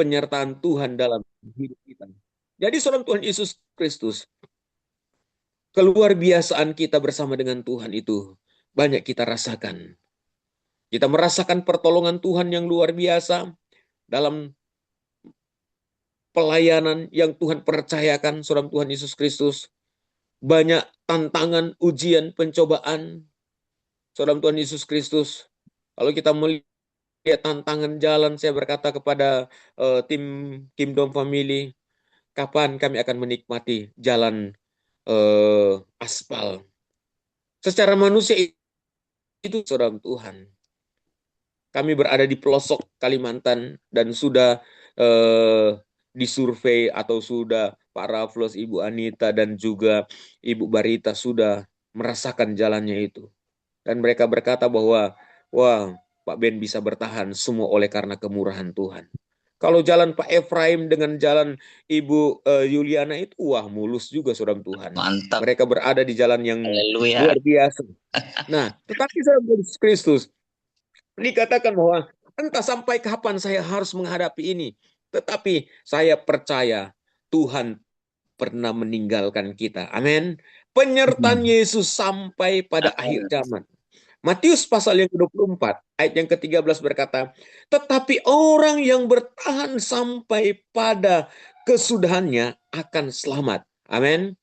penyertaan Tuhan dalam hidup kita. Jadi saudara Tuhan Yesus Kristus, keluar biasaan kita bersama dengan Tuhan itu banyak kita rasakan. Kita merasakan pertolongan Tuhan yang luar biasa dalam pelayanan yang Tuhan percayakan saudara Tuhan Yesus Kristus. Banyak tantangan, ujian, pencobaan saudara Tuhan Yesus Kristus. Kalau kita melihat tantangan jalan, saya berkata kepada tim Kingdom Family, kapan kami akan menikmati jalan aspal. Secara manusia itu saudara Tuhan. Kami berada di pelosok Kalimantan dan sudah disurvei atau sudah Pak Raflos, Ibu Anita dan juga Ibu Barita sudah merasakan jalannya itu. Dan mereka berkata bahwa, wah, Pak Ben bisa bertahan semua oleh karena kemurahan Tuhan. Kalau jalan Pak Efraim dengan jalan Ibu Yuliana itu, wah, mulus juga saudara Tuhan. Mantap. Mereka berada di jalan yang Haleluya. luar biasa. Nah, tetapi saudara Yesus Kristus dikatakan bahwa entah sampai kapan saya harus menghadapi ini. Tetapi saya percaya Tuhan pernah meninggalkan kita. Amin. Penyertaan Yesus sampai pada akhir zaman. Matius pasal yang ke-24, ayat yang ke-13 berkata, tetapi orang yang bertahan sampai pada kesudahannya akan selamat. Amin.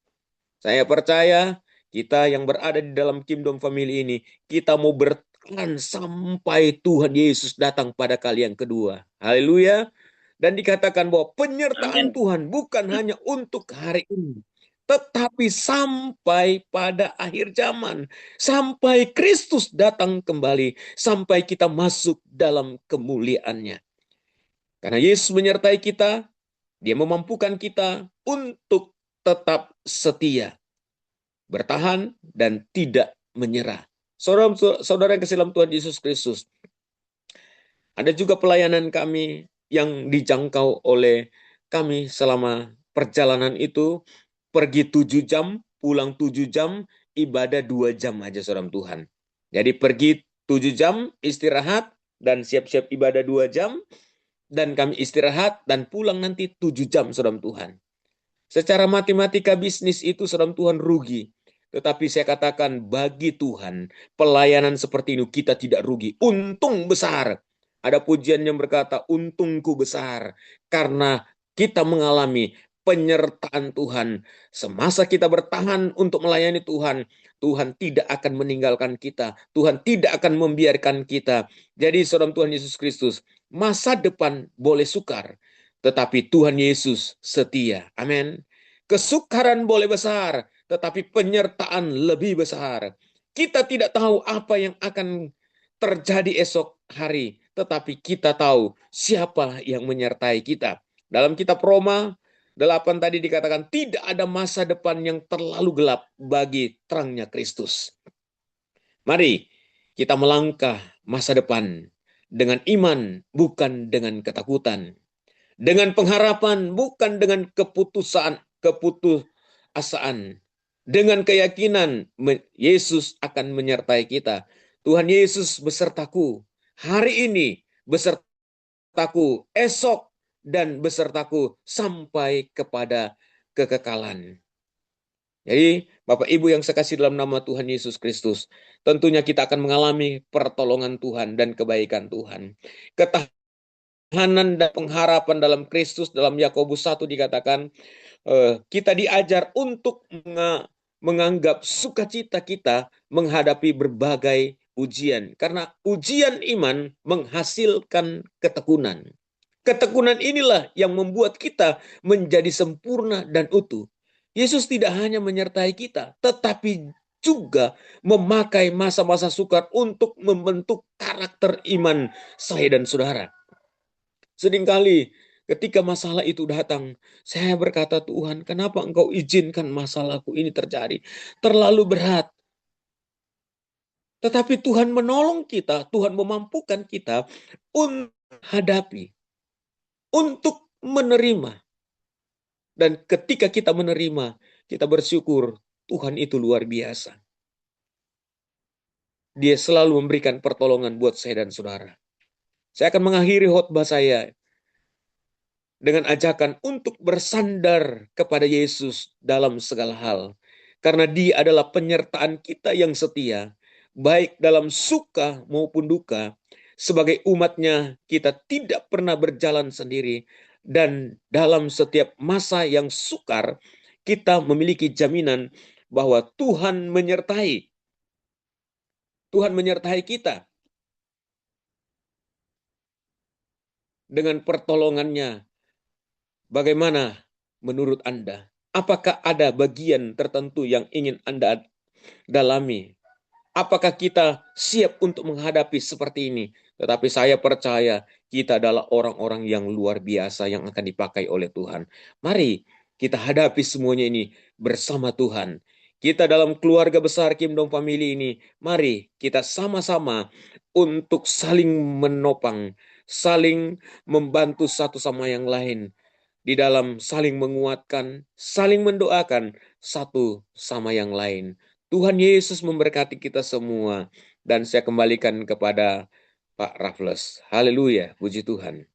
Saya percaya kita yang berada di dalam Kingdom Family ini, kita mau bertahan sampai Tuhan Yesus datang pada kali yang kedua. Haleluya. Dan dikatakan bahwa penyertaan Amin. Tuhan bukan hanya untuk hari ini, tetapi sampai pada akhir zaman. Sampai Kristus datang kembali, sampai kita masuk dalam kemuliaannya. Karena Yesus menyertai kita, Dia memampukan kita untuk tetap setia, bertahan, dan tidak menyerah. Saudara yang kasih dalam Tuhan Yesus Kristus, ada juga pelayanan kami yang dijangkau oleh kami selama perjalanan itu, pergi 7 jam, pulang 7 jam, ibadah 2 jam aja saudara Tuhan. Jadi pergi 7 jam, istirahat, dan siap-siap ibadah 2 jam, dan kami istirahat, dan pulang nanti 7 jam saudara Tuhan. Secara matematika bisnis itu saudara Tuhan rugi. Tetapi saya katakan bagi Tuhan, pelayanan seperti ini kita tidak rugi. Untung besar. Ada pujian yang berkata, untungku besar. Karena kita mengalami penyertaan Tuhan. Semasa kita bertahan untuk melayani Tuhan, Tuhan tidak akan meninggalkan kita. Tuhan tidak akan membiarkan kita. Jadi saudara Tuhan Yesus Kristus, masa depan boleh sukar, tetapi Tuhan Yesus setia. Amin. Kesukaran boleh besar, tetapi penyertaan lebih besar. Kita tidak tahu apa yang akan terjadi esok hari, tetapi kita tahu siapa yang menyertai kita. Dalam kitab Roma 8 tadi dikatakan tidak ada masa depan yang terlalu gelap bagi terangnya Kristus. Mari kita melangkah masa depan dengan iman, bukan dengan ketakutan. Dengan pengharapan, bukan dengan keputusasaan. Dengan keyakinan, Yesus akan menyertai kita. Tuhan Yesus besertaku hari ini, besertaku esok, dan besertaku sampai kepada kekekalan. Jadi, Bapak Ibu yang saya kasih dalam nama Tuhan Yesus Kristus, tentunya kita akan mengalami pertolongan Tuhan dan kebaikan Tuhan. Ketahanan dan pengharapan dalam Kristus, dalam Yakobus 1 dikatakan, kita diajar untuk menganggap sukacita kita menghadapi berbagai ujian. Karena ujian iman menghasilkan ketekunan. Ketekunan inilah yang membuat kita menjadi sempurna dan utuh. Yesus tidak hanya menyertai kita, tetapi juga memakai masa-masa sukar untuk membentuk karakter iman saya dan saudara. Seringkali ketika masalah itu datang, saya berkata, Tuhan, kenapa Engkau izinkan masalahku ini terjadi? Terlalu berat. Tetapi Tuhan menolong kita, Tuhan memampukan kita untuk menghadapi, untuk menerima. Dan ketika kita menerima, kita bersyukur, Tuhan itu luar biasa. Dia selalu memberikan pertolongan buat saya dan saudara. Saya akan mengakhiri khotbah saya dengan ajakan untuk bersandar kepada Yesus dalam segala hal. Karena Dia adalah penyertaan kita yang setia, baik dalam suka maupun duka. Sebagai umatnya, kita tidak pernah berjalan sendiri. Dan dalam setiap masa yang sukar, kita memiliki jaminan bahwa Tuhan menyertai. Tuhan menyertai kita dengan pertolongannya. Bagaimana menurut Anda? Apakah ada bagian tertentu yang ingin Anda dalami? Apakah kita siap untuk menghadapi seperti ini? Tetapi saya percaya kita adalah orang-orang yang luar biasa yang akan dipakai oleh Tuhan. Mari kita hadapi semuanya ini bersama Tuhan. Kita dalam keluarga besar Kingdom Family ini, mari kita sama-sama untuk saling menopang, saling membantu satu sama yang lain di dalam saling menguatkan, saling mendoakan satu sama yang lain. Tuhan Yesus memberkati kita semua. Dan saya kembalikan kepada Pak Raffles. Haleluya, puji Tuhan.